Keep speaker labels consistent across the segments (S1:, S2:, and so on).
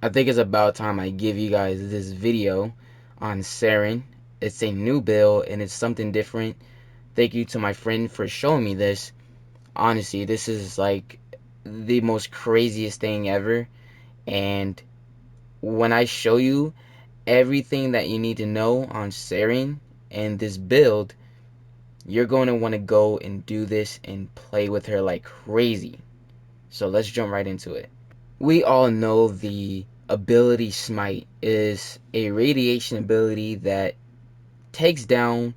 S1: I think it's about time I give you guys this video on Saryn. It's a new build and it's something different. Thank you to my friend for showing me this. Honestly, this is like the most craziest thing ever. And when I show you everything that you need to know on Saryn and this build, you're going to want to go and do this and play with her like crazy. So let's jump right into it. We all know the ability Smite is a radiation ability that takes down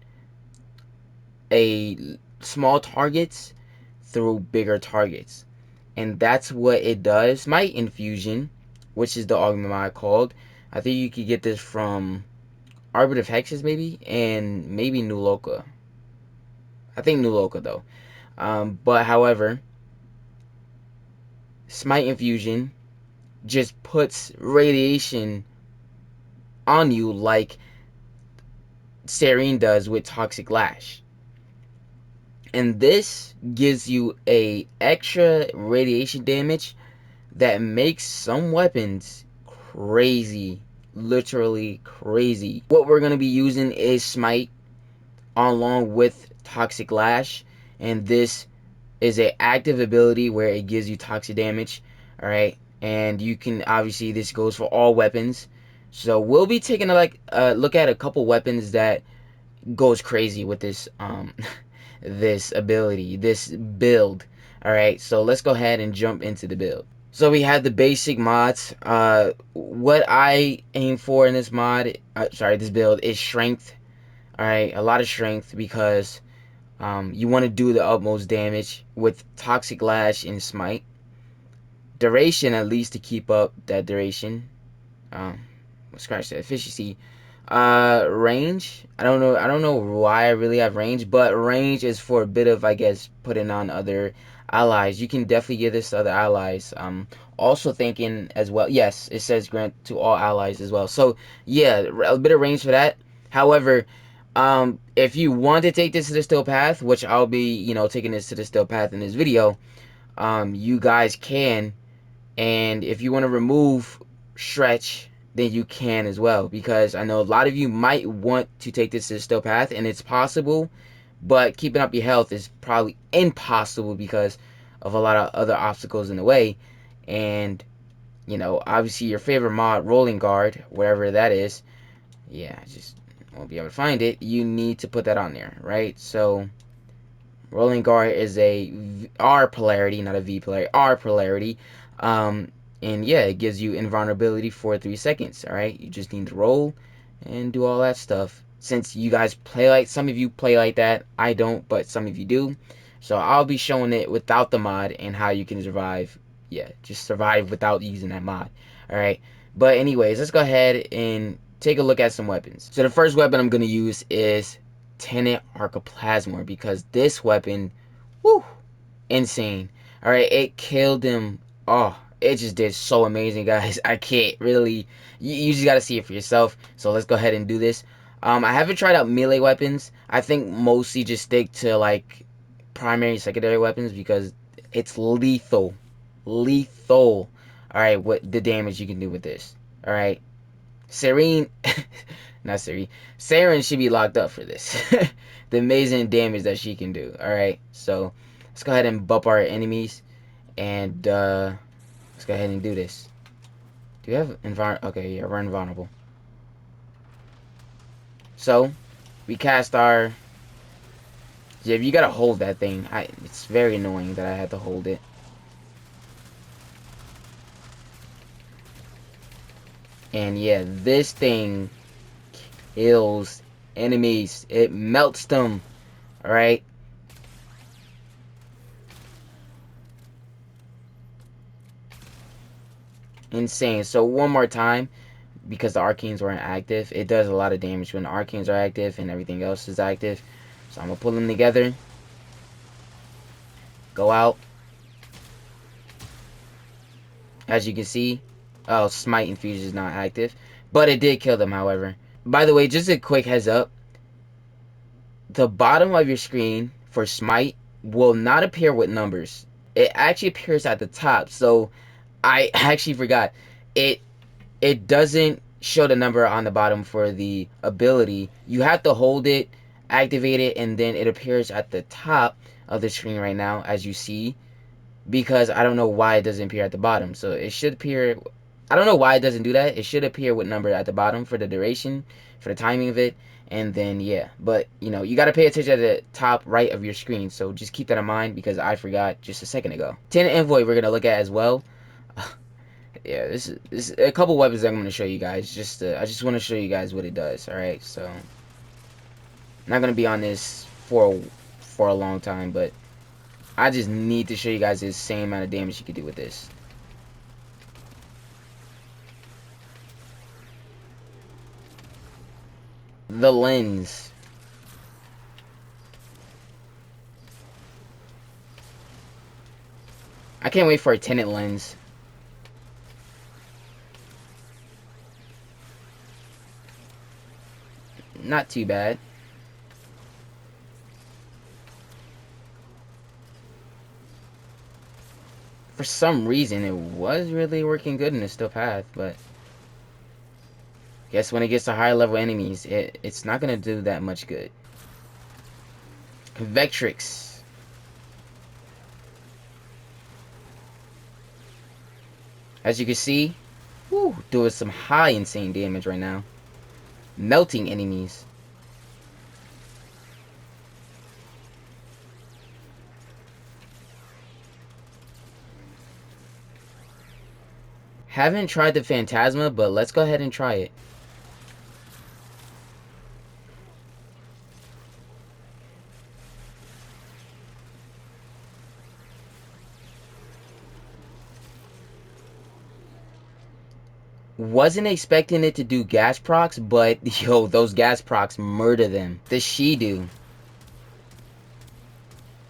S1: a small targets through bigger targets. And that's what it does. Smite Infusion, which is the augment mod called. I think you could get this from Arbiter of Hexes maybe, and maybe New Loka. I think New Loka though. But however, Smite Infusion just puts radiation on you like Saryn does with Toxic Lash. And this gives you a extra radiation damage that makes some weapons crazy. Literally crazy. What we're going to be using is Smite along with Toxic Lash. And this is a active ability where it gives you toxic damage. Alright. And you can obviously, this goes for all weapons. So we'll be taking a look at a couple weapons that goes crazy with this this ability, this build. Alright, so let's go ahead and jump into the build. So we have the basic mods. What I aim for in this mod, this build, is strength. Alright, a lot of strength because you want to do the utmost damage with Toxic Lash and Smite. Duration, at least, to keep up that duration. Scratch that. Efficiency. Range. I don't know why I really have range, but range is for a bit of, I guess, putting on other allies. You can definitely give this to other allies. Also thinking as well. Yes, it says grant to all allies as well. So yeah, a bit of range for that. However, if you want to take this to the still path, which I'll be, taking this to the still path in this video, you guys can. And if you want to remove stretch, then you can as well, because I know a lot of you might want to take this to the still path, and it's possible, but keeping up your health is probably impossible because of a lot of other obstacles in the way. And obviously your favorite mod, rolling guard, wherever that is, yeah, I just won't be able to find it. You need to put that on there, right? So rolling guard is a R polarity, not a V polarity, R polarity. And yeah, it gives you invulnerability for 3 seconds. Alright, you just need to roll and do all that stuff. Since you guys play like, some of you play like that, I don't, but some of you do. So I'll be showing it without the mod and how you can survive. Yeah, just survive without using that mod. Alright, but anyways, let's go ahead and take a look at some weapons. So the first weapon I'm going to use is Tenet Archoplasma, because this weapon, whoo, insane. Alright, it killed him. Oh, it just did so amazing, guys. I can't really, you just gotta see it for yourself. So let's go ahead and do this. I haven't tried out melee weapons. I think mostly just stick to like primary, secondary weapons because it's lethal. Lethal. Alright, what the damage you can do with this. Alright. Saryn, not Saryn. Saryn should be locked up for this. The amazing damage that she can do. Alright, so let's go ahead and bump our enemies. And let's go ahead and do this. Do you have environment? Okay, yeah, we're invulnerable. So we cast our. Yeah, you gotta hold that thing. It's very annoying that I had to hold it. And yeah, this thing kills enemies. It melts them. Alright. Insane. So one more time, because the arcanes weren't active, it does a lot of damage when the arcanes are active and everything else is active. So I'm gonna pull them together. Go out. As you can see, oh, Smite Infusion is not active, but it did kill them, however. By the way, just a quick heads up, the bottom of your screen for Smite will not appear with numbers. It actually appears at the top. So I actually forgot. It it doesn't show the number on the bottom for the ability. You have to hold it, activate it, and then it appears at the top of the screen right now, as you see, because I don't know why it doesn't appear at the bottom. So it should appear, I don't know why it doesn't do that. It should appear with number at the bottom for the duration, for the timing of it, and then yeah. But you know, you got to pay attention at the top right of your screen, so just keep that in mind because I forgot just a second ago. 10 envoy we're gonna look at as well. Yeah, this is a couple weapons that I'm gonna show you guys. I just want to show you guys what it does. All right, so I'm not gonna be on this for a long time, but I just need to show you guys the same amount of damage you can do with this. The lens. I can't wait for a tinted lens. Not too bad. For some reason, it was really working good in the still path, but guess when it gets to higher level enemies, it's not gonna do that much good. Vectrix. As you can see, whew, doing some high insane damage right now. Melting enemies. Haven't tried the Phantasma, but let's go ahead and try it. Wasn't expecting it to do gas procs, but yo, those gas procs murder them. The Shidu.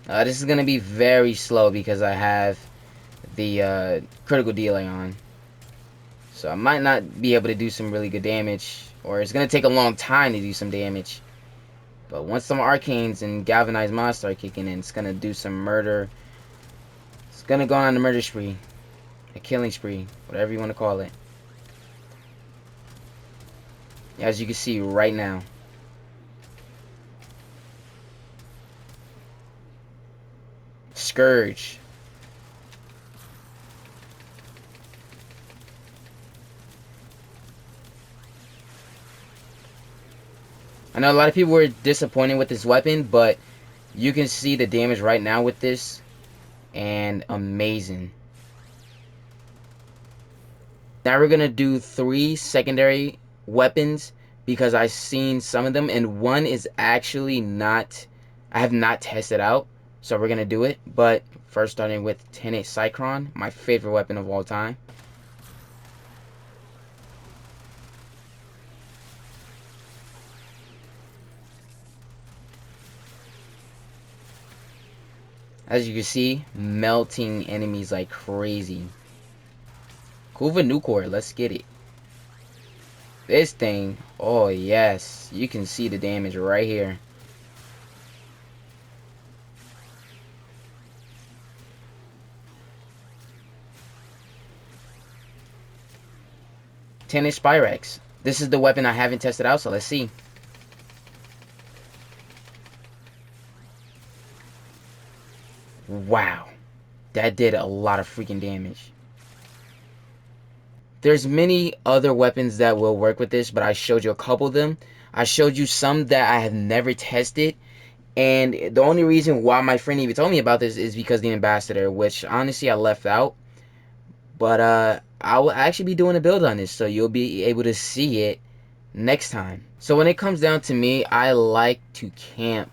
S1: This is gonna be very slow because I have the critical delay on. So I might not be able to do some really good damage, or it's gonna take a long time to do some damage. But once some arcanes and galvanized mods start kicking in, it's gonna do some murder. It's gonna go on the murder spree, a killing spree, whatever you want to call it. As you can see right now. Scourge. I know a lot of people were disappointed with this weapon, but you can see the damage right now with this, and amazing. Now we're gonna do 3 secondary weapons because I've seen some of them, and one is actually not, I have not tested out, so we're gonna do it. But first, starting with Tenet Cycron, my favorite weapon of all time. As you can see, melting enemies like crazy. Kuva Nukor, let's get it. This thing, oh yes, you can see the damage right here. Tenet Spyrex. This is the weapon I haven't tested out, so let's see. Wow, that did a lot of freaking damage. There's many other weapons that will work with this, but I showed you a couple of them. I showed you some that I have never tested, and the only reason why my friend even told me about this is because the ambassador, which honestly I left out. But I will actually be doing a build on this, so you'll be able to see it next time. So when it comes down to me, I like to camp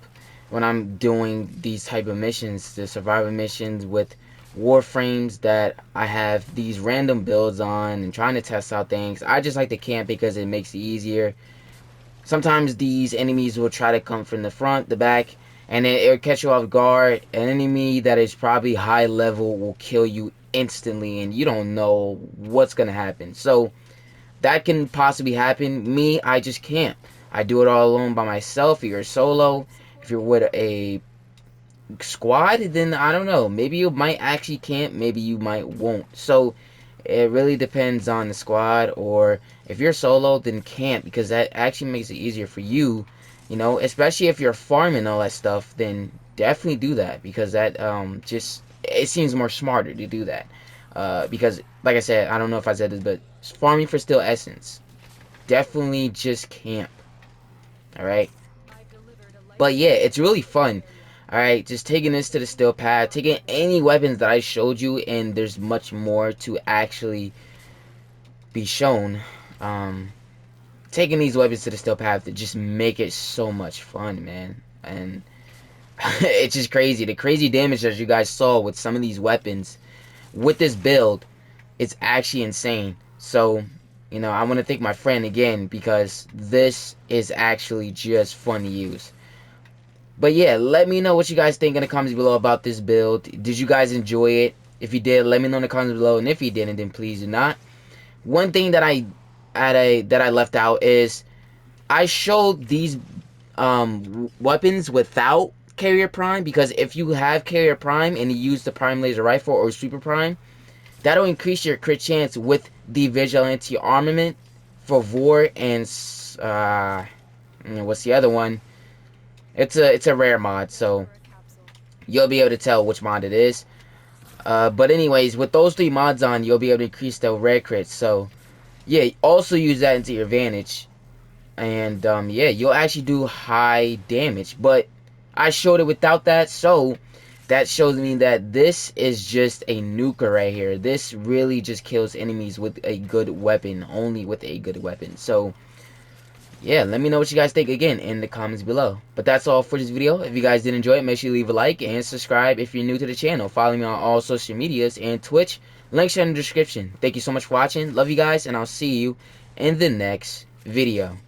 S1: when I'm doing these type of missions, the survival missions with Warframes that I have these random builds on and trying to test out things. I just like to camp because it makes it easier. Sometimes these enemies will try to come from the front, the back, and it'll catch you off guard. An enemy that is probably high level will kill you instantly, and you don't know what's gonna happen. So that can possibly happen. Me, I just can't. I do it all alone by myself. If you're solo, if you're with a squad, then I don't know. Maybe you might actually camp, maybe you might won't. So It really depends on the squad, or if you're solo, then camp, because that actually makes it easier for you. You know, especially if you're farming all that stuff, then definitely do that, because that just it seems more smarter to do that. Because like I said, I don't know if I said this, but farming for still essence, definitely just camp. All right. But yeah, it's really fun. Alright, just taking this to the still path, taking any weapons that I showed you, and there's much more to actually be shown. Um, Taking these weapons to the still path to just make it so much fun, man. And it's just crazy. The crazy damage that you guys saw with some of these weapons with this build, it's actually insane. So, you know, I want to thank my friend again, because this is actually just fun to use. But yeah, let me know what you guys think in the comments below about this build. Did you guys enjoy it? If you did, let me know in the comments below. And if you didn't, then please do not. One thing that I left out is I showed these weapons without Carrier Prime, because if you have Carrier Prime and you use the Prime Laser Rifle or Super Prime, that'll increase your crit chance with the Vigilante Armament for Vor and what's the other one? It's a rare mod, so you'll be able to tell which mod it is. But anyways, with those 3 mods on, you'll be able to increase the rare crits. So yeah, also use that into your advantage. And yeah, you'll actually do high damage. But I showed it without that, so that shows me that this is just a nuker right here. This really just kills enemies with a good weapon, only with a good weapon. So yeah, let me know what you guys think again in the comments below. But that's all for this video. If you guys did enjoy it, make sure you leave a like and subscribe if you're new to the channel. Follow me on all social medias and Twitch. Links are in the description. Thank you so much for watching. Love you guys, and I'll see you in the next video.